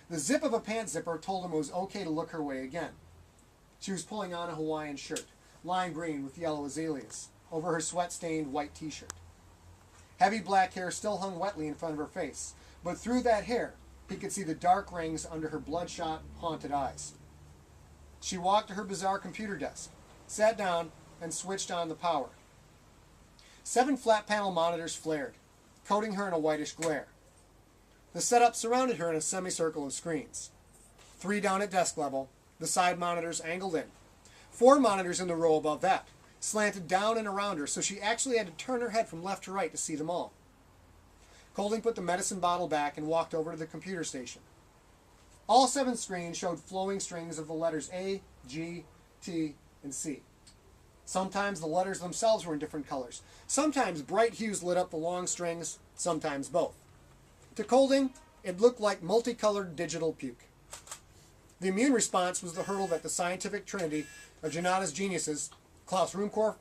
The zip of a pant zipper told him it was okay to look her way again. She was pulling on a Hawaiian shirt, lime green with yellow azaleas, over her sweat-stained white t-shirt. Heavy black hair still hung wetly in front of her face, but through that hair, he could see the dark rings under her bloodshot, haunted eyes. She walked to her bizarre computer desk, sat down, and switched on the power. 7 flat panel monitors flared, coating her in a whitish glare. The setup surrounded her in a semicircle of screens. 3 down at desk level, the side monitors angled in. 4 monitors in the row above that, slanted down and around her so she actually had to turn her head from left to right to see them all. Colding put the medicine bottle back and walked over to the computer station. All 7 screens showed flowing strings of the letters A, G, T, and C. Sometimes the letters themselves were in different colors. Sometimes bright hues lit up the long strings, sometimes both. To Colding, it looked like multicolored digital puke. The immune response was the hurdle that the scientific trinity of Janata's geniuses, Klaus Ruhmkorff,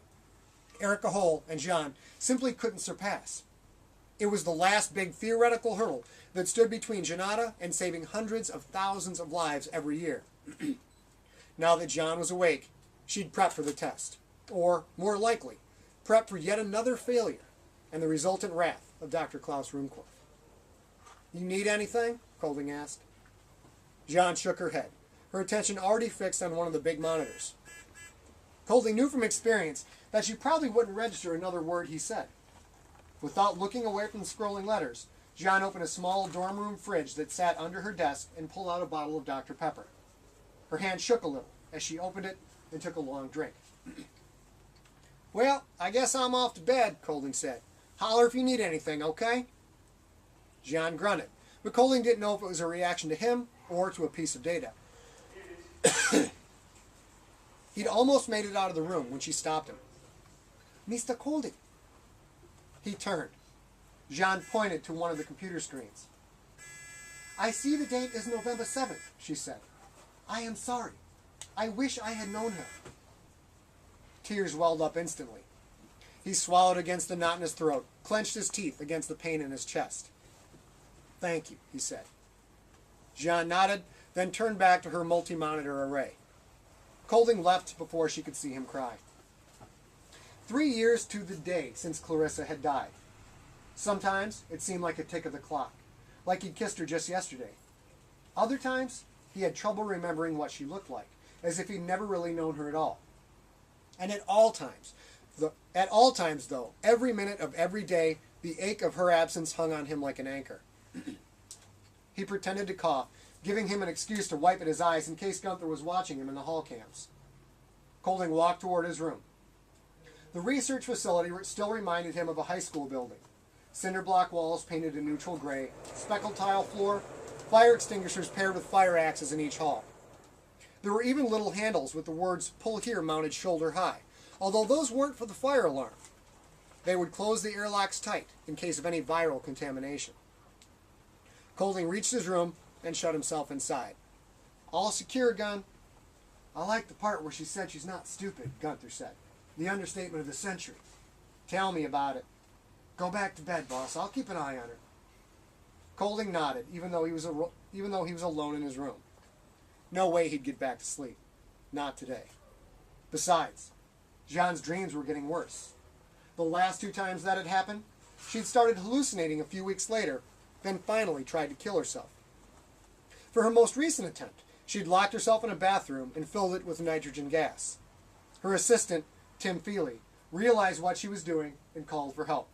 Erika Holl, and Jean, simply couldn't surpass. It was the last big theoretical hurdle that stood between Janata and saving hundreds of thousands of lives every year. Now that Jean was awake, she'd prep for the test. Or, more likely, prep for yet another failure and the resultant wrath of Dr. Klaus Ruhmkorff. "You need anything?" Colding asked. Jean shook her head, her attention already fixed on one of the big monitors. Colding knew from experience that she probably wouldn't register another word he said. Without looking away from the scrolling letters, Jean opened a small dorm room fridge that sat under her desk and pulled out a bottle of Dr. Pepper. Her hand shook a little as she opened it and took a long drink. "Well, I guess I'm off to bed," Colding said. "Holler if you need anything, okay?" Jean grunted, but Colding didn't know if it was a reaction to him or to a piece of data. He'd almost made it out of the room when she stopped him. "Mr. Colding." He turned. Jean pointed to one of the computer screens. "I see the date is November 7th, she said. "I am sorry. I wish I had known her." Tears welled up instantly. He swallowed against the knot in his throat, clenched his teeth against the pain in his chest. "Thank you," he said. Jean nodded, then turned back to her multi-monitor array. Colding left before she could see him cry. 3 years to the day since Clarissa had died. Sometimes it seemed like a tick of the clock, like he'd kissed her just yesterday. Other times, he had trouble remembering what she looked like, as if he'd never really known her at all. And at all times, though, every minute of every day, the ache of her absence hung on him like an anchor. He pretended to cough, giving him an excuse to wipe at his eyes in case Gunther was watching him in the hall cams. Colding walked toward his room. The research facility still reminded him of a high school building. Cinder block walls painted a neutral gray, speckled tile floor, fire extinguishers paired with fire axes in each hall. There were even little handles with the words "Pull Here" mounted shoulder high, although those weren't for the fire alarm. They would close the airlocks tight in case of any viral contamination. Colding reached his room and shut himself inside. "All secure, Gun." "I like the part where she said she's not stupid," Gunther said. "The understatement of the century." "Tell me about it." "Go back to bed, boss. I'll keep an eye on her." Colding nodded, even though he was alone in his room. No way he'd get back to sleep. Not today. Besides, Jean's dreams were getting worse. The last 2 times that had happened, she'd started hallucinating a few weeks later, then finally tried to kill herself. For her most recent attempt, she'd locked herself in a bathroom and filled it with nitrogen gas. Her assistant, Tim Feely, realized what she was doing and called for help.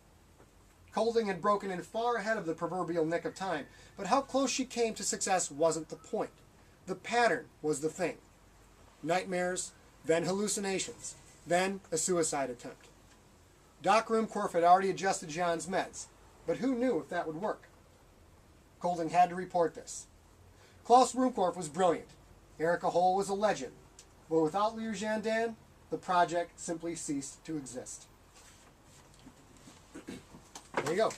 Colding had broken in far ahead of the proverbial nick of time, but how close she came to success wasn't the point. The pattern was the thing. Nightmares, then hallucinations, then a suicide attempt. Doc Ruhmkorff had already adjusted Jean's meds, but who knew if that would work? Colding had to report this. Klaus Ruhmkorff was brilliant. Erika Holl was a legend. But without Liu Jiandan, the project simply ceased to exist. There you go.